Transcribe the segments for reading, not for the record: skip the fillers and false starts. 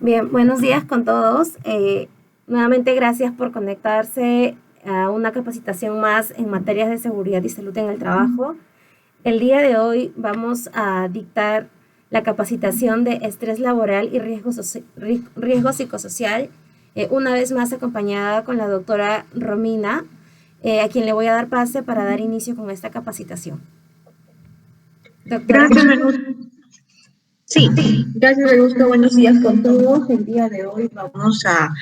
Bien, buenos días con todos. Nuevamente gracias por conectarse a una capacitación más en materias de seguridad y salud en el trabajo. El día de hoy vamos a dictar la capacitación de estrés laboral y riesgo psicosocial, una vez más acompañada con la doctora Romina, a quien le voy a dar pase para dar inicio con esta capacitación. Doctora. Gracias, Venusta. Sí, gracias, Venusta. Buenos días con todos. El día de hoy vamos a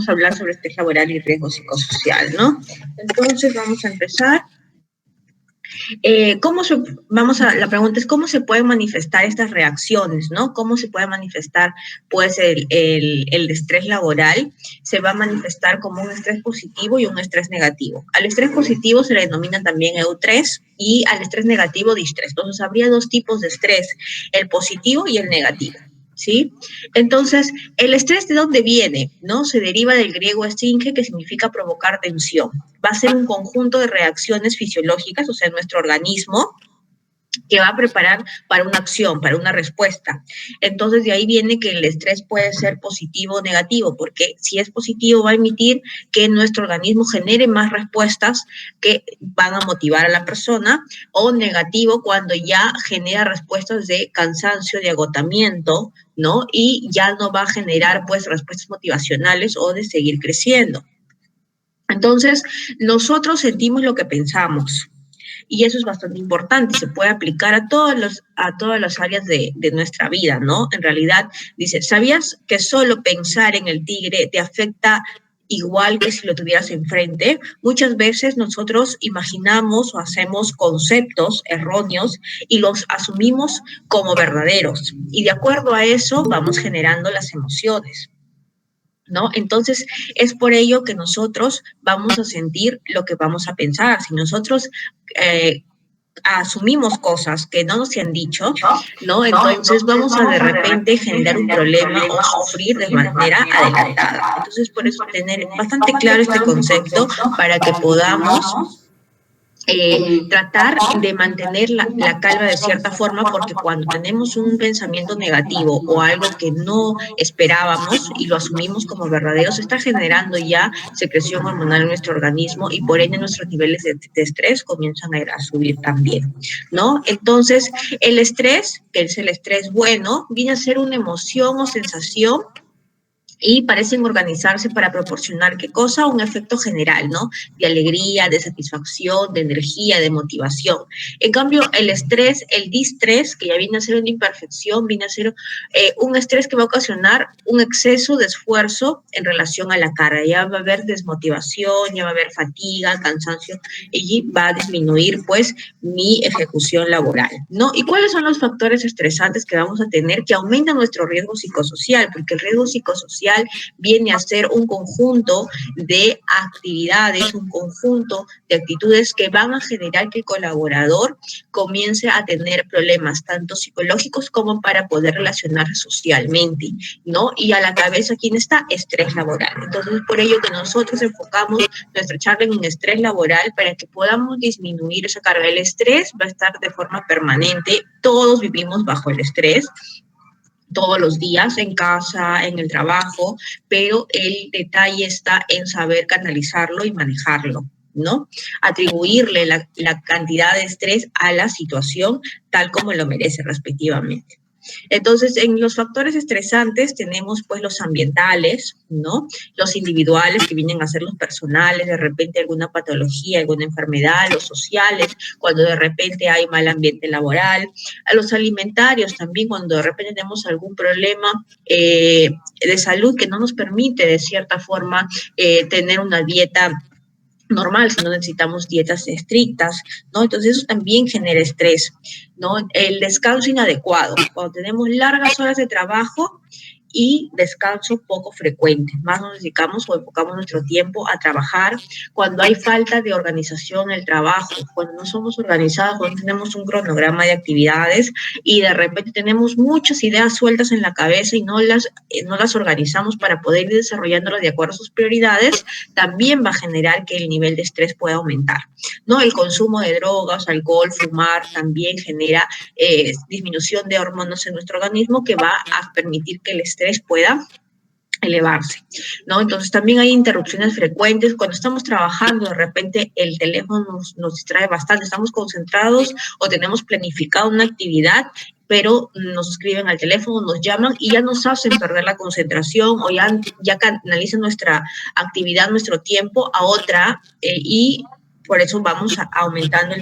hablar sobre estrés laboral y riesgo psicosocial, ¿no? Entonces, vamos a empezar. La pregunta es cómo se pueden manifestar estas reacciones, ¿no? ¿Cómo se puede manifestar, pues, el estrés laboral? Se va a manifestar como un estrés positivo y un estrés negativo. Al estrés positivo se le denomina también eustrés y al estrés negativo distrés. Entonces, habría dos tipos de estrés, el positivo y el negativo. ¿Sí? Entonces, ¿el estrés de dónde viene? ¿No? Se deriva del griego estinge, que significa provocar tensión. Va a ser un conjunto de reacciones fisiológicas, o sea, nuestro organismo, que va a preparar para una acción, para una respuesta. Entonces, de ahí viene que el estrés puede ser positivo o negativo, porque si es positivo va a emitir que nuestro organismo genere más respuestas que van a motivar a la persona, o negativo cuando ya genera respuestas de cansancio, de agotamiento, ¿no? Y ya no va a generar, pues, respuestas motivacionales o de seguir creciendo. Entonces, nosotros sentimos lo que pensamos. Y eso es bastante importante, se puede aplicar a todas las áreas de nuestra vida, ¿no? En realidad, dice, ¿sabías que solo pensar en el tigre te afecta igual que si lo tuvieras enfrente? Muchas veces nosotros imaginamos o hacemos conceptos erróneos y los asumimos como verdaderos. Y de acuerdo a eso vamos generando las emociones, ¿no? Entonces, es por ello que nosotros vamos a sentir lo que vamos a pensar. Si nosotros asumimos cosas que no nos han dicho, ¿no? Entonces vamos a de repente generar un problema o sufrir de manera adelantada. Entonces, por eso tener bastante claro este concepto para que podamos tratar de mantener la calma de cierta forma, porque cuando tenemos un pensamiento negativo o algo que no esperábamos y lo asumimos como verdadero, se está generando ya secreción hormonal en nuestro organismo y por ende nuestros niveles de estrés comienzan a subir también, ¿no? Entonces, el estrés, que es el estrés bueno, viene a ser una emoción o sensación y parecen organizarse para proporcionar, ¿qué cosa? Un efecto general, ¿no? De alegría, de satisfacción, de energía, de motivación. En cambio, el estrés, el distrés, que ya viene a ser una imperfección, viene a ser un estrés que va a ocasionar un exceso de esfuerzo en relación a la carga. Ya va a haber desmotivación, ya va a haber fatiga, cansancio, y va a disminuir, pues, mi ejecución laboral, ¿no? ¿Y cuáles son los factores estresantes que vamos a tener que aumentan nuestro riesgo psicosocial? Porque el riesgo psicosocial viene a ser un conjunto de actividades, un conjunto de actitudes que van a generar que el colaborador comience a tener problemas tanto psicológicos como para poder relacionarse socialmente, ¿no? Y a la cabeza, ¿quién está? Estrés laboral. Entonces, por ello que nosotros enfocamos nuestra charla en estrés laboral para que podamos disminuir esa carga. El estrés va a estar de forma permanente, todos vivimos bajo el estrés, todos los días, en casa, en el trabajo, pero el detalle está en saber canalizarlo y manejarlo, ¿no? Atribuirle la cantidad de estrés a la situación tal como lo merece respectivamente. Entonces, en los factores estresantes tenemos pues los ambientales, ¿no? Los individuales, que vienen a ser los personales, de repente alguna patología, alguna enfermedad, los sociales, cuando de repente hay mal ambiente laboral, a los alimentarios también, cuando de repente tenemos algún problema de salud que no nos permite de cierta forma tener una dieta normal, si no necesitamos dietas estrictas, ¿no? Entonces eso también genera estrés, ¿no? El descanso inadecuado, cuando tenemos largas horas de trabajo y descanso poco frecuente, más nos dedicamos o enfocamos nuestro tiempo a trabajar, cuando hay falta de organización en el trabajo, cuando no somos organizados, cuando tenemos un cronograma de actividades y de repente tenemos muchas ideas sueltas en la cabeza y no las organizamos para poder ir desarrollándolas de acuerdo a sus prioridades, también va a generar que el nivel de estrés pueda aumentar, ¿no? El consumo de drogas, alcohol, fumar también genera disminución de hormonas en nuestro organismo que va a permitir que el estrés pueda elevarse, ¿no? Entonces también hay interrupciones frecuentes. Cuando estamos trabajando, de repente el teléfono nos distrae bastante, estamos concentrados o tenemos planificado una actividad, pero nos escriben al teléfono, nos llaman y ya nos hacen perder la concentración o ya canalizan nuestra actividad, nuestro tiempo a otra y por eso vamos aumentando,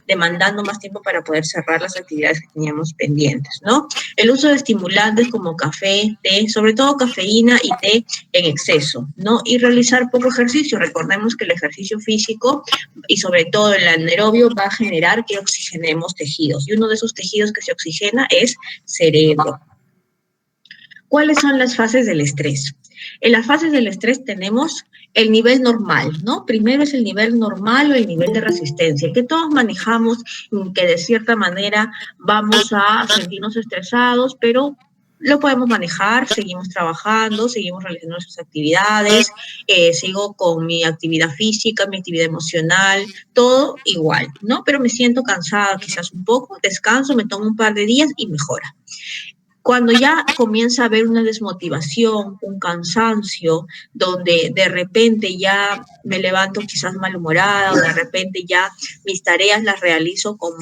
demandando más tiempo para poder cerrar las actividades que teníamos pendientes, ¿no? El uso de estimulantes como café, té, sobre todo cafeína y té en exceso, ¿no? Y realizar poco ejercicio. Recordemos que el ejercicio físico y sobre todo el anaerobio va a generar que oxigenemos tejidos. Y uno de esos tejidos que se oxigena es cerebro. ¿Cuáles son las fases del estrés? En las fases del estrés tenemos el nivel normal, ¿no? Primero es el nivel normal o el nivel de resistencia, que todos manejamos, que de cierta manera vamos a sentirnos estresados, pero lo podemos manejar, seguimos trabajando, seguimos realizando nuestras actividades, sigo con mi actividad física, mi actividad emocional, todo igual, ¿no? Pero me siento cansada quizás un poco, descanso, me tomo un par de días y mejora. Cuando ya comienza a haber una desmotivación, un cansancio, donde de repente ya me levanto quizás malhumorada o de repente ya mis tareas las realizo con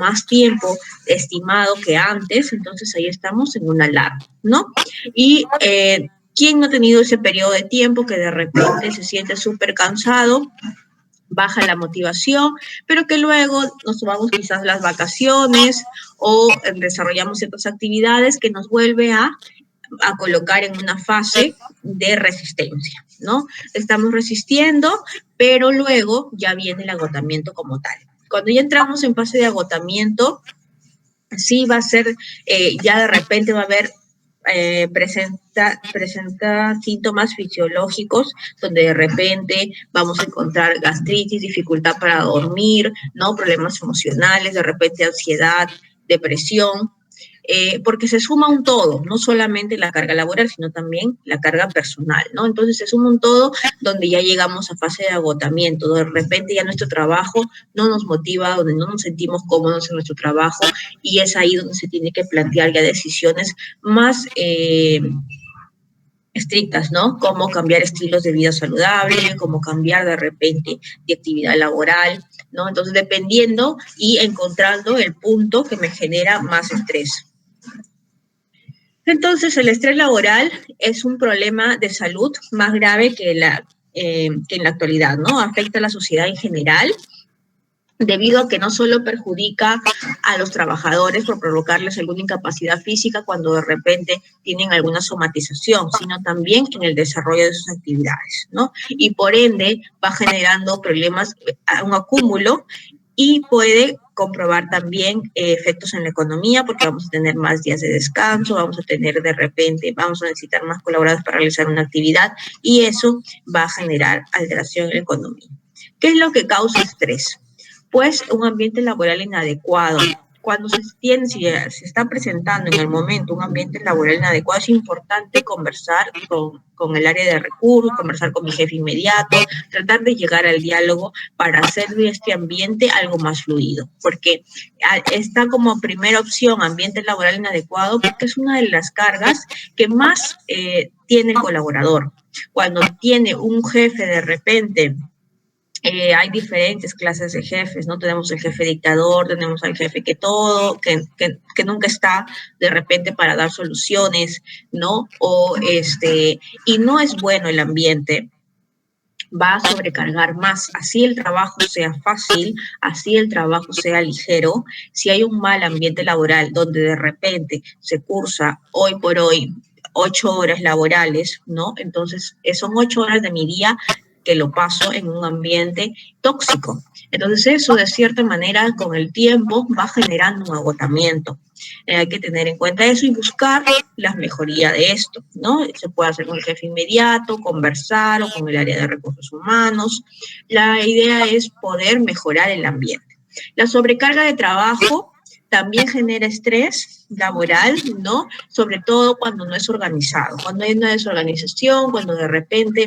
más tiempo estimado que antes, entonces ahí estamos en una alarma, ¿no? Y ¿quién no ha tenido ese periodo de tiempo que de repente se siente súper cansado? Baja la motivación, pero que luego nos tomamos quizás las vacaciones o desarrollamos ciertas actividades que nos vuelve a colocar en una fase de resistencia, ¿no? Estamos resistiendo, pero luego ya viene el agotamiento como tal. Cuando ya entramos en fase de agotamiento, sí va a ser, ya de repente va a haber presenta síntomas fisiológicos donde de repente vamos a encontrar gastritis, dificultad para dormir, ¿no? Problemas emocionales, de repente ansiedad, depresión, porque se suma un todo, no solamente la carga laboral, sino también la carga personal, ¿no? Entonces se suma un todo donde ya llegamos a fase de agotamiento, de repente ya nuestro trabajo no nos motiva, donde no nos sentimos cómodos en nuestro trabajo y es ahí donde se tiene que plantear ya decisiones más estrictas, ¿no? Cómo cambiar estilos de vida saludable, cómo cambiar de repente de actividad laboral, ¿no? Entonces, dependiendo y encontrando el punto que me genera más estrés. Entonces, el estrés laboral es un problema de salud más grave que en la actualidad, ¿no? Afecta a la sociedad en general, debido a que no solo perjudica a los trabajadores por provocarles alguna incapacidad física cuando de repente tienen alguna somatización, sino también en el desarrollo de sus actividades, ¿no? Y por ende va generando problemas, un acúmulo y puede comprobar también efectos en la economía porque vamos a tener más días de descanso, vamos a tener de repente, vamos a necesitar más colaboradores para realizar una actividad y eso va a generar alteración en la economía. ¿Qué es lo que causa estrés? Pues un ambiente laboral inadecuado. Cuando se está presentando en el momento un ambiente laboral inadecuado, es importante conversar con el área de recursos, conversar con mi jefe inmediato, tratar de llegar al diálogo para hacer de este ambiente algo más fluido, porque está como primera opción ambiente laboral inadecuado, porque es una de las cargas que más tiene el colaborador. Cuando tiene un jefe de repente, hay diferentes clases de jefes, ¿no? Tenemos el jefe dictador, tenemos al jefe que todo, que nunca está de repente para dar soluciones, ¿no? Y no es bueno el ambiente, va a sobrecargar más, así el trabajo sea fácil, así el trabajo sea ligero, si hay un mal ambiente laboral donde de repente se cursa hoy por hoy 8 horas laborales, ¿no? Entonces, son 8 horas de mi día que lo paso en un ambiente tóxico. Entonces eso de cierta manera con el tiempo va generando un agotamiento. Hay que tener en cuenta eso y buscar la mejoría de esto, ¿no? Se puede hacer con el jefe inmediato, conversar o con el área de recursos humanos. La idea es poder mejorar el ambiente. La sobrecarga de trabajo también genera estrés laboral, ¿no? Sobre todo cuando no es organizado, cuando hay una desorganización, cuando de repente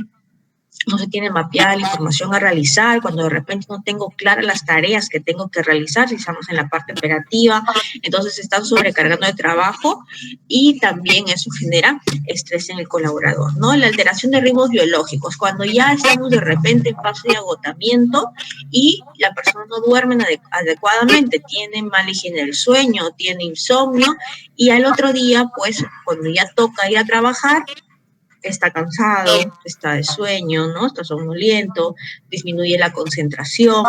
no se tiene mapeada la información a realizar, cuando de repente no tengo claras las tareas que tengo que realizar, si estamos en la parte operativa, entonces están sobrecargando de trabajo y también eso genera estrés en el colaborador, ¿no? La alteración de ritmos biológicos, cuando ya estamos de repente en fase de agotamiento y la persona no duerme adecuadamente, tiene mala higiene del sueño, tiene insomnio y al otro día, pues, cuando ya toca ir a trabajar, está cansado, está de sueño, ¿no? Está somnoliento, disminuye la concentración.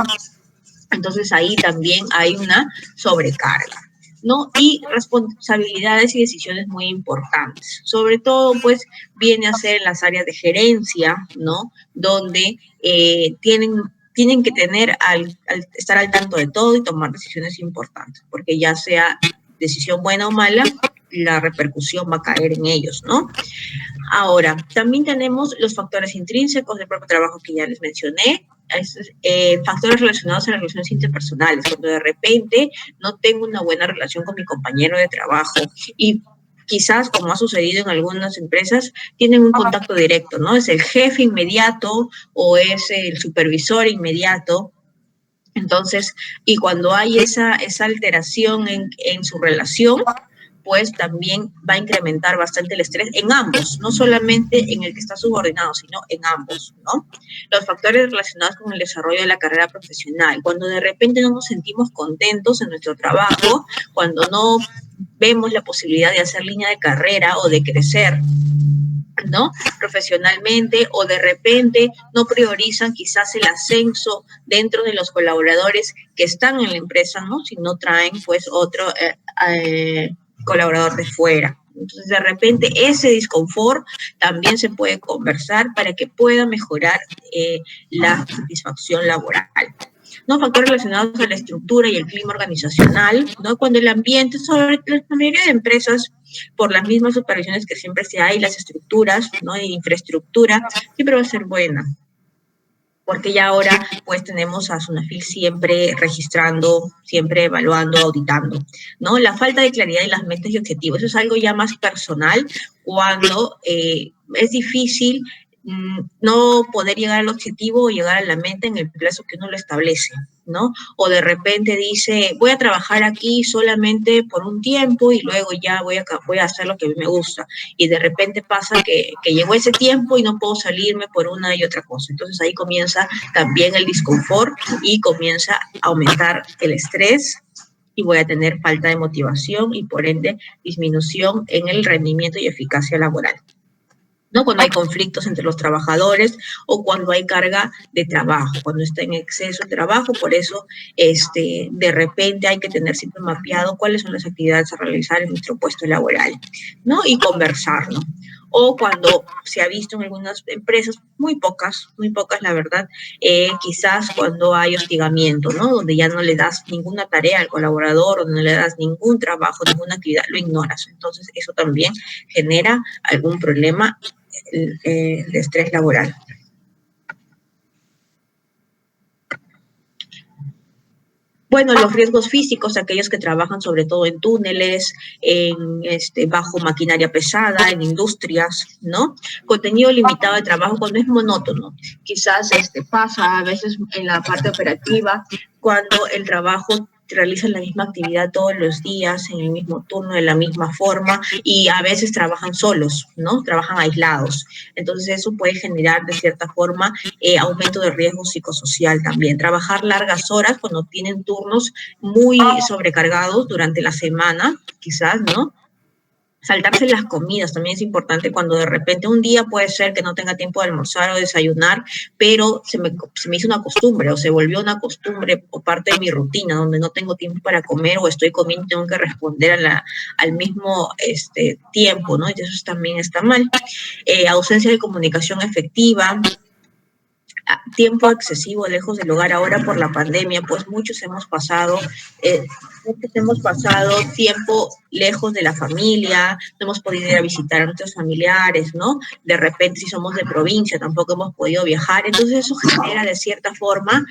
Entonces ahí también hay una sobrecarga, ¿no? Y responsabilidades y decisiones muy importantes. Sobre todo, pues, viene a ser en las áreas de gerencia, ¿no? Donde tienen que tener estar al tanto de todo y tomar decisiones importantes, porque ya sea decisión buena o mala, la repercusión va a caer en ellos, ¿no? Ahora, también tenemos los factores intrínsecos del propio trabajo que ya les mencioné, factores relacionados a las relaciones interpersonales, cuando de repente no tengo una buena relación con mi compañero de trabajo y quizás, como ha sucedido en algunas empresas, tienen un contacto directo, ¿no? Es el jefe inmediato o es el supervisor inmediato. Entonces, y cuando hay esa alteración en su relación, pues también va a incrementar bastante el estrés en ambos, no solamente en el que está subordinado, sino en ambos, ¿no? Los factores relacionados con el desarrollo de la carrera profesional, cuando de repente no nos sentimos contentos en nuestro trabajo, cuando no vemos la posibilidad de hacer línea de carrera o de crecer, ¿no? Profesionalmente, o de repente no priorizan quizás el ascenso dentro de los colaboradores que están en la empresa, ¿no? Si no traen pues otro colaborador de fuera. Entonces, de repente, ese disconfort también se puede conversar para que pueda mejorar la satisfacción laboral. ¿No? Factores relacionados a la estructura y el clima organizacional, ¿no? Cuando el ambiente, sobre la mayoría de empresas, por las mismas supervisiones que siempre se hay, las estructuras, ¿no? Y infraestructura, siempre va a ser buena. Porque ya ahora pues tenemos a Sunafil siempre registrando, siempre evaluando, auditando, ¿no? La falta de claridad en las metas y objetivos, eso es algo ya más personal cuando es difícil no poder llegar al objetivo o llegar a la meta en el plazo que uno lo establece, ¿no? O de repente dice, voy a trabajar aquí solamente por un tiempo y luego ya voy a hacer lo que a mí me gusta. Y de repente pasa que llegó ese tiempo y no puedo salirme por una y otra cosa. Entonces ahí comienza también el disconfort y comienza a aumentar el estrés y voy a tener falta de motivación y por ende disminución en el rendimiento y eficacia laboral, ¿no? Cuando hay conflictos entre los trabajadores o cuando hay carga de trabajo, cuando está en exceso de trabajo, por eso de repente hay que tener siempre mapeado cuáles son las actividades a realizar en nuestro puesto laboral, ¿no? Y conversarlo. O cuando se ha visto en algunas empresas, muy pocas la verdad, quizás cuando hay hostigamiento, ¿no? Donde ya no le das ninguna tarea al colaborador, o no le das ningún trabajo, ninguna actividad, lo ignoras. Entonces eso también genera algún problema, el estrés laboral. Bueno, los riesgos físicos, aquellos que trabajan sobre todo en túneles, bajo maquinaria pesada, en industrias, ¿no? Contenido limitado de trabajo cuando es monótono. Quizás pasa a veces en la parte operativa cuando el trabajo realizan la misma actividad todos los días, en el mismo turno, de la misma forma, y a veces trabajan solos, ¿no? Trabajan aislados. Entonces eso puede generar de cierta forma aumento de riesgo psicosocial también. Trabajar largas horas cuando tienen turnos muy sobrecargados durante la semana, quizás, ¿no? Saltarse las comidas también es importante cuando de repente un día puede ser que no tenga tiempo de almorzar o desayunar, pero se me hizo una costumbre o se volvió una costumbre o parte de mi rutina donde no tengo tiempo para comer o estoy comiendo y tengo que responder al mismo tiempo, ¿no? Y eso también está mal. Ausencia de comunicación efectiva, tiempo excesivo lejos del hogar ahora por la pandemia, pues muchos hemos pasado tiempo lejos de la familia, no hemos podido ir a visitar a nuestros familiares, ¿no? De repente si somos de provincia tampoco hemos podido viajar, entonces eso genera de cierta forma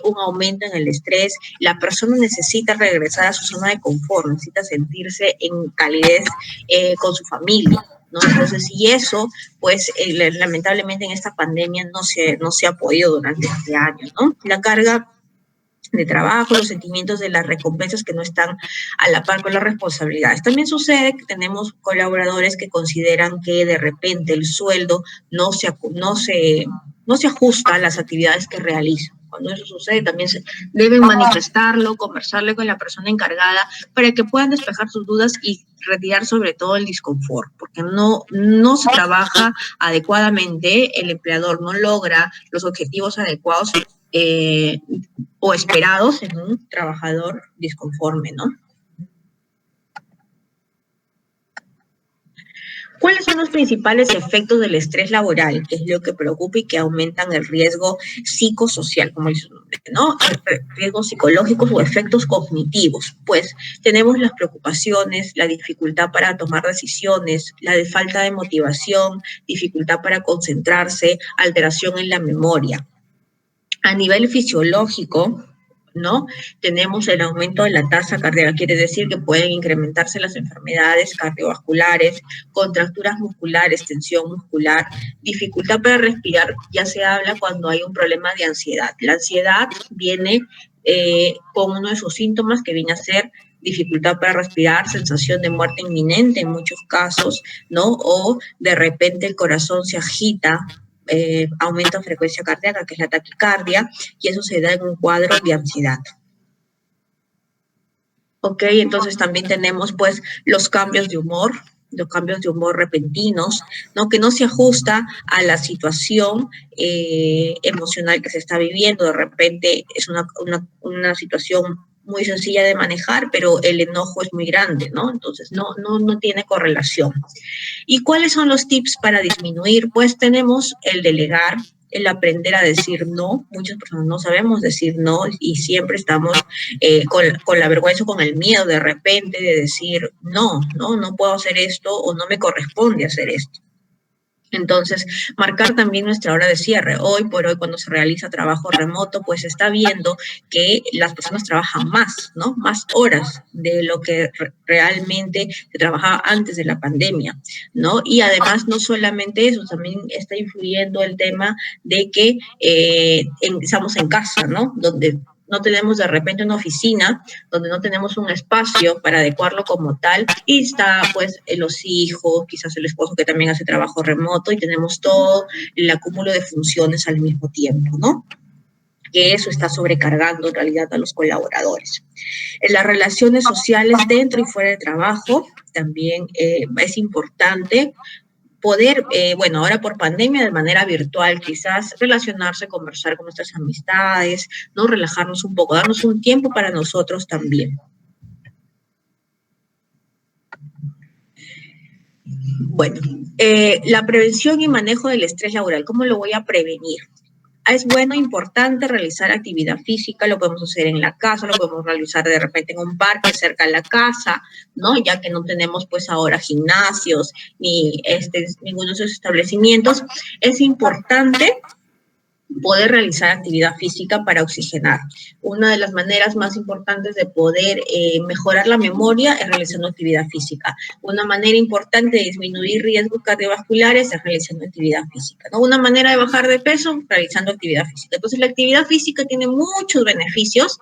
un aumento en el estrés. La persona necesita regresar a su zona de confort, necesita sentirse en calidez con su familia, ¿no? Entonces, y eso, pues, lamentablemente en esta pandemia no se ha podido durante este año, ¿no? La carga de trabajo, los sentimientos de las recompensas que no están a la par con las responsabilidades. También sucede que tenemos colaboradores que consideran que de repente el sueldo no se ajusta a las actividades que realizan. Cuando eso sucede, también se deben manifestarlo, conversarle con la persona encargada para que puedan despejar sus dudas y retirar sobre todo el disconfort, porque no se trabaja adecuadamente, el empleador no logra los objetivos adecuados eh, o esperados en un trabajador disconforme, ¿no? ¿Cuáles son los principales efectos del estrés laboral? Que es lo que preocupa y que aumentan el riesgo psicosocial, como dice su nombre, ¿no? Riesgos psicológicos o efectos cognitivos. Pues tenemos las preocupaciones, la dificultad para tomar decisiones, la de falta de motivación, dificultad para concentrarse, alteración en la memoria. A nivel fisiológico, ¿no? Tenemos el aumento de la tasa cardíaca, quiere decir que pueden incrementarse las enfermedades cardiovasculares, contracturas musculares, tensión muscular, dificultad para respirar, ya se habla cuando hay un problema de ansiedad. La ansiedad viene con uno de sus síntomas que viene a ser dificultad para respirar, sensación de muerte inminente en muchos casos, ¿no? O de repente el corazón se agita, aumento de frecuencia cardíaca, que es la taquicardia, y eso se da en un cuadro de ansiedad. Ok, entonces también tenemos pues los cambios de humor repentinos, ¿no? Que no se ajusta a la situación emocional que se está viviendo. De repente es una situación muy sencilla de manejar, pero el enojo es muy grande, ¿no? Entonces no tiene correlación. ¿Y cuáles son los tips para disminuir? Pues tenemos el delegar, el aprender a decir no. Muchas personas no sabemos decir no y siempre estamos con la vergüenza o con el miedo de repente de decir no puedo hacer esto o no me corresponde hacer esto. Entonces, marcar también nuestra hora de cierre. Hoy por hoy, cuando se realiza trabajo remoto, pues se está viendo que las personas trabajan más, ¿no? Más horas de lo que realmente se trabajaba antes de la pandemia, ¿no? Y además, no solamente eso, también está influyendo el tema de que estamos en casa, ¿no? Donde no tenemos de repente una oficina, donde no tenemos un espacio para adecuarlo como tal, y está pues los hijos, quizás el esposo que también hace trabajo remoto, y tenemos todo el acúmulo de funciones al mismo tiempo, ¿no? Que eso está sobrecargando en realidad a los colaboradores. En las relaciones sociales dentro y fuera del trabajo también es importante poder, bueno, ahora por pandemia de manera virtual, quizás relacionarse, conversar con nuestras amistades, ¿no? Relajarnos un poco, darnos un tiempo para nosotros también. Bueno, la prevención y manejo del estrés laboral, ¿cómo lo voy a prevenir? Es bueno, importante realizar actividad física, lo podemos hacer en la casa, lo podemos realizar de repente en un parque cerca de la casa, ¿no? Ya que no tenemos pues ahora gimnasios ni ninguno de esos establecimientos, es importante poder realizar actividad física para oxigenar. Una de las maneras más importantes de poder mejorar la memoria es realizando actividad física. Una manera importante de disminuir riesgos cardiovasculares es realizando actividad física, ¿no? Una manera de bajar de peso, realizando actividad física. Entonces, la actividad física tiene muchos beneficios,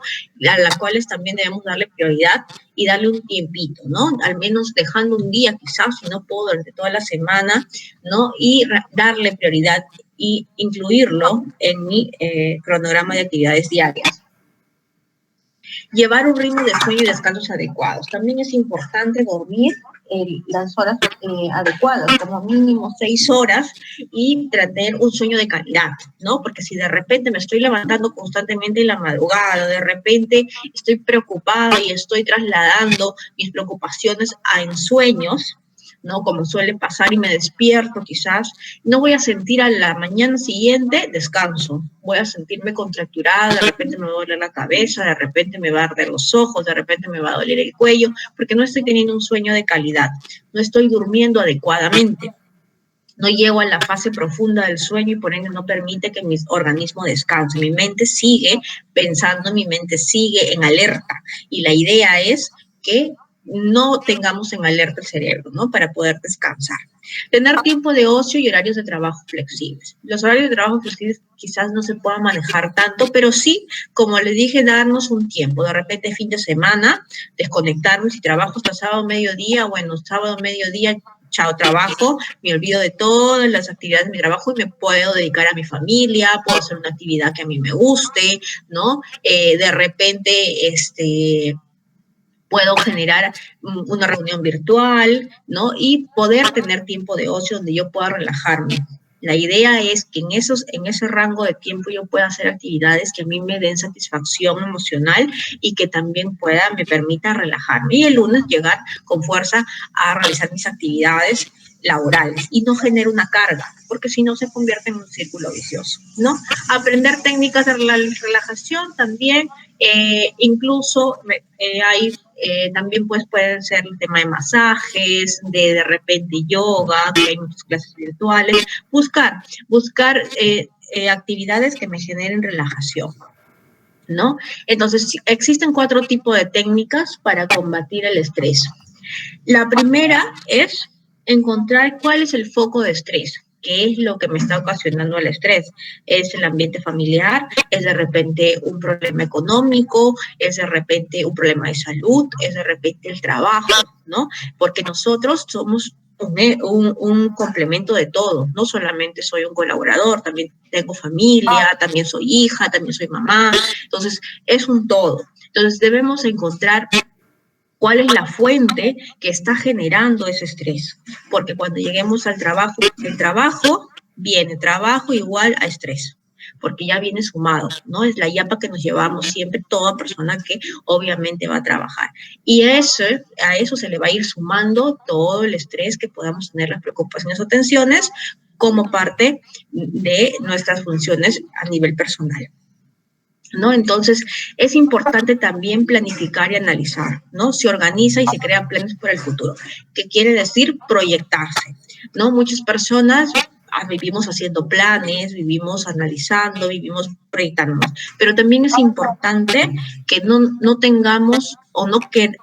a las cuales también debemos darle prioridad y darle un tiempito, ¿no? Al menos dejando un día, quizás, si no puedo, durante toda la semana, ¿no? Y darle prioridad y incluirlo en mi cronograma de actividades diarias. Llevar un ritmo de sueño y descansos adecuados. También es importante dormir las horas adecuadas, como mínimo 6 horas, y tener un sueño de calidad, ¿no? Porque si de repente me estoy levantando constantemente en la madrugada, de repente estoy preocupada y estoy trasladando mis preocupaciones a ensueños, ¿no? Como suele pasar y me despierto quizás, no voy a sentir a la mañana siguiente descanso, voy a sentirme contracturada, de repente me va a doler la cabeza, de repente me va a arder los ojos, de repente me va a doler el cuello, porque no estoy teniendo un sueño de calidad, no estoy durmiendo adecuadamente. No llego a la fase profunda del sueño y por ende no permite que mi organismo descanse. Mi mente sigue pensando, mi mente sigue en alerta y la idea es que no tengamos en alerta el cerebro, ¿no? Para poder descansar. Tener tiempo de ocio y horarios de trabajo flexibles. Los horarios de trabajo flexibles quizás no se puedan manejar tanto, pero sí, como les dije, darnos un tiempo. De repente, fin de semana, desconectarnos. Si trabajo hasta sábado mediodía, bueno, sábado mediodía, chao trabajo, me olvido de todas las actividades de mi trabajo y me puedo dedicar a mi familia, puedo hacer una actividad que a mí me guste, ¿no? De repente, puedo generar una reunión virtual, ¿no? Y poder tener tiempo de ocio donde yo pueda relajarme. La idea es que en ese rango de tiempo yo pueda hacer actividades que a mí me den satisfacción emocional y que también me permita relajarme. Y el lunes llegar con fuerza a realizar mis actividades laborales y no genera una carga, porque si no se convierte en un círculo vicioso, ¿no? Aprender técnicas de relajación también, incluso hay también pues pueden ser el tema de masajes, de repente yoga, que hay muchas clases virtuales, buscar actividades que me generen relajación, ¿no? Entonces, existen 4 tipos de técnicas para combatir el estrés. La primera es encontrar cuál es el foco de estrés, qué es lo que me está ocasionando el estrés. ¿Es el ambiente familiar? ¿Es de repente un problema económico? ¿Es de repente un problema de salud? ¿Es de repente el trabajo? ¿No? Porque nosotros somos un complemento de todo. No solamente soy un colaborador, también tengo familia, también soy hija, también soy mamá. Entonces, es un todo. Entonces, debemos encontrar cuál es la fuente que está generando ese estrés. Porque cuando lleguemos al trabajo, el trabajo viene trabajo igual a estrés, porque ya viene sumado, ¿no? Es la yapa que nos llevamos siempre toda persona que obviamente va a trabajar. Y a eso se le va a ir sumando todo el estrés que podamos tener, las preocupaciones o tensiones, como parte de nuestras funciones a nivel personal, ¿no? Entonces, es importante también planificar y analizar, ¿no? Se organiza y se crea planes para el futuro. ¿Qué quiere decir? Proyectarse, ¿no? Muchas personas vivimos haciendo planes, vivimos analizando, vivimos proyectándonos, pero también es importante que no tengamos o no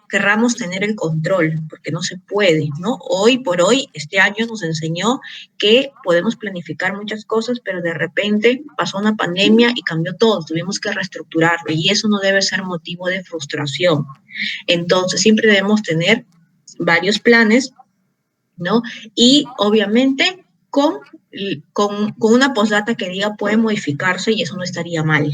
querramos tener el control, porque no se puede, ¿no? Hoy por hoy, este año nos enseñó que podemos planificar muchas cosas, pero de repente pasó una pandemia y cambió todo, tuvimos que reestructurarlo y eso no debe ser motivo de frustración. Entonces, siempre debemos tener varios planes, ¿no? Y obviamente con una postdata que diga puede modificarse y eso no estaría mal.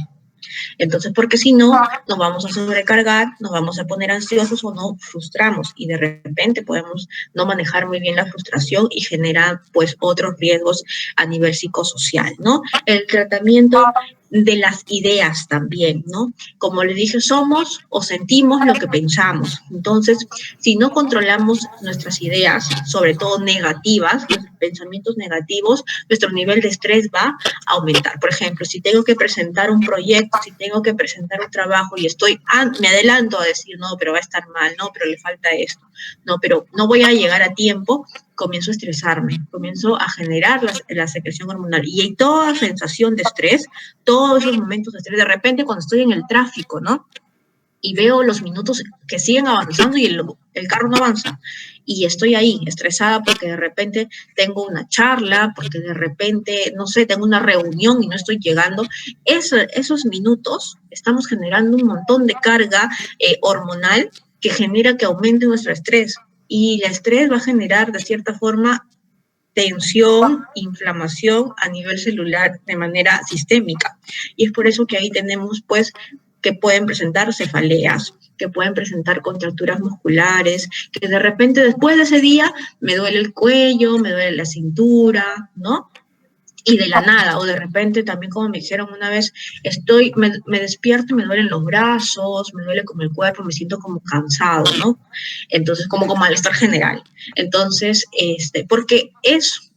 Entonces, porque si no, nos vamos a sobrecargar, nos vamos a poner ansiosos o nos frustramos y de repente podemos no manejar muy bien la frustración y generar pues otros riesgos a nivel psicosocial, ¿no? El tratamiento de las ideas también, ¿no? Como les dije, somos o sentimos lo que pensamos. Entonces, si no controlamos nuestras ideas, sobre todo negativas, los pensamientos negativos, nuestro nivel de estrés va a aumentar. Por ejemplo, si tengo que presentar un proyecto, si tengo que presentar un trabajo y me adelanto a decir, no, pero va a estar mal, no, pero le falta esto, no, pero no voy a llegar a tiempo, comienzo a estresarme, comienzo a generar la secreción hormonal y hay toda sensación de estrés, todos esos momentos de estrés, de repente cuando estoy en el tráfico, ¿no? Y veo los minutos que siguen avanzando y el carro no avanza. Y estoy ahí, estresada porque de repente tengo una charla, porque de repente, no sé, tengo una reunión y no estoy llegando. Esos minutos estamos generando un montón de carga hormonal que genera que aumente nuestro estrés. Y el estrés va a generar, de cierta forma, tensión, inflamación a nivel celular de manera sistémica. Y es por eso que ahí tenemos, pues, que pueden presentar cefaleas, que pueden presentar contracturas musculares, que de repente después de ese día me duele el cuello, me duele la cintura, ¿no? Y de la nada, o de repente también como me dijeron una vez, me despierto y me duelen los brazos, me duele como el cuerpo, me siento como cansado, ¿no? Entonces, como con malestar general. Entonces, porque es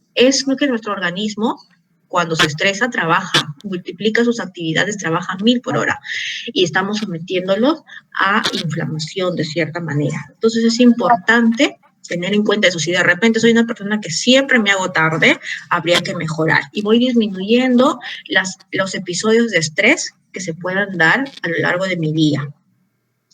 lo que nuestro organismo, cuando se estresa, trabaja, multiplica sus actividades, trabaja 1000 por hora y estamos sometiéndolos a inflamación de cierta manera. Entonces, es importante tener en cuenta eso. Si de repente soy una persona que siempre me hago tarde, habría que mejorar. Y voy disminuyendo los episodios de estrés que se puedan dar a lo largo de mi día.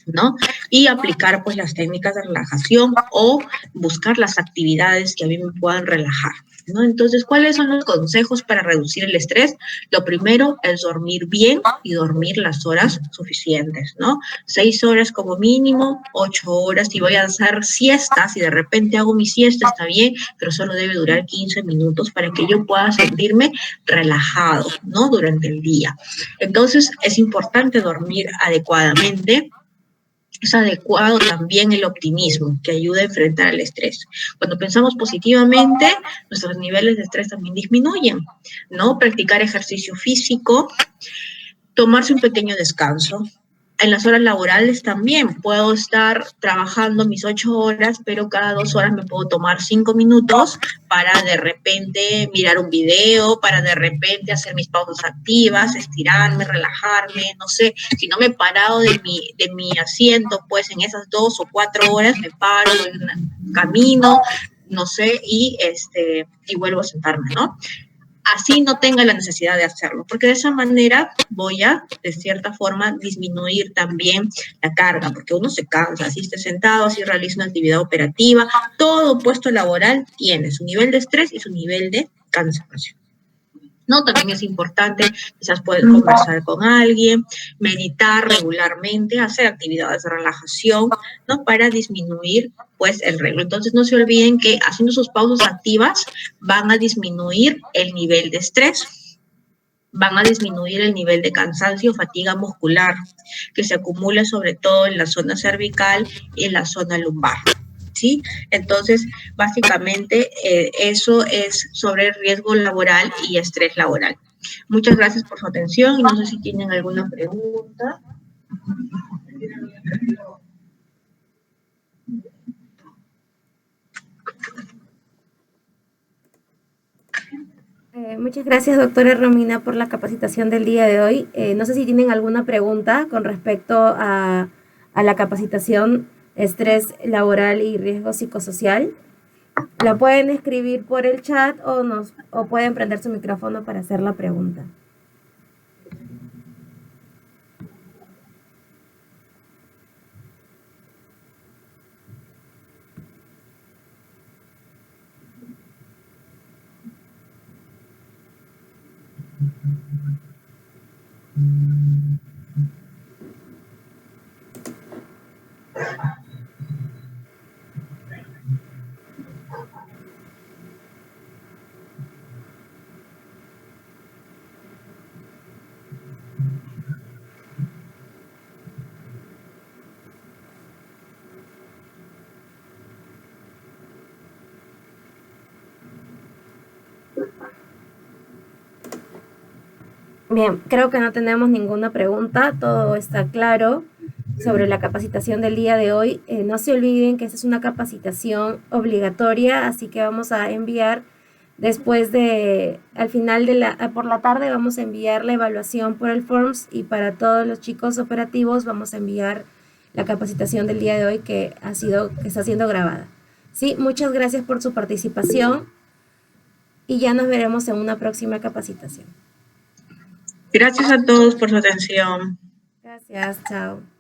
¿no? Y aplicar pues las técnicas de relajación o buscar las actividades que a mí me puedan relajar, ¿no? Entonces, ¿cuáles son los consejos para reducir el estrés? Lo primero es dormir bien y dormir las horas suficientes, ¿no? 6 horas como mínimo, 8 horas. Si voy a hacer siestas, si de repente hago mi siesta, está bien, pero solo debe durar 15 minutos para que yo pueda sentirme relajado, ¿no? Durante el día. Entonces, es importante dormir adecuadamente. Es adecuado también el optimismo, que ayuda a enfrentar el estrés. Cuando pensamos positivamente, nuestros niveles de estrés también disminuyen, ¿no? Practicar ejercicio físico, tomarse un pequeño descanso. En las horas laborales también puedo estar trabajando mis 8 horas, pero cada 2 horas me puedo tomar 5 minutos para de repente mirar un video, para de repente hacer mis pausas activas, estirarme, relajarme, no sé, si no me he parado de mi asiento, pues en esas 2 o 4 horas me paro, camino, no sé, y vuelvo a sentarme, ¿no? Así no tenga la necesidad de hacerlo, porque de esa manera voy a, de cierta forma, disminuir también la carga, porque uno se cansa, si esté sentado, si realiza una actividad operativa, todo puesto laboral tiene su nivel de estrés y su nivel de cansancio. ¿No? También es importante quizás poder conversar con alguien, meditar regularmente, hacer actividades de relajación, ¿no? Para disminuir pues el riesgo. Entonces no se olviden que haciendo sus pausas activas van a disminuir el nivel de estrés, van a disminuir el nivel de cansancio o fatiga muscular que se acumula sobre todo en la zona cervical y en la zona lumbar. ¿Sí? Entonces, básicamente, eso es sobre riesgo laboral y estrés laboral. Muchas gracias por su atención y no sé si tienen alguna pregunta. Muchas gracias, doctora Romina, por la capacitación del día de hoy. No sé si tienen alguna pregunta con respecto a la capacitación estrés laboral y riesgo psicosocial. La pueden escribir por el chat o pueden prender su micrófono para hacer la pregunta. Bien, creo que no tenemos ninguna pregunta, todo está claro sobre la capacitación del día de hoy. No se olviden que esta es una capacitación obligatoria, así que vamos a enviar al final por la tarde vamos a enviar la evaluación por el Forms y para todos los chicos operativos vamos a enviar la capacitación del día de hoy que está siendo grabada. Sí, muchas gracias por su participación y ya nos veremos en una próxima capacitación. Gracias a todos por su atención. Gracias, chao.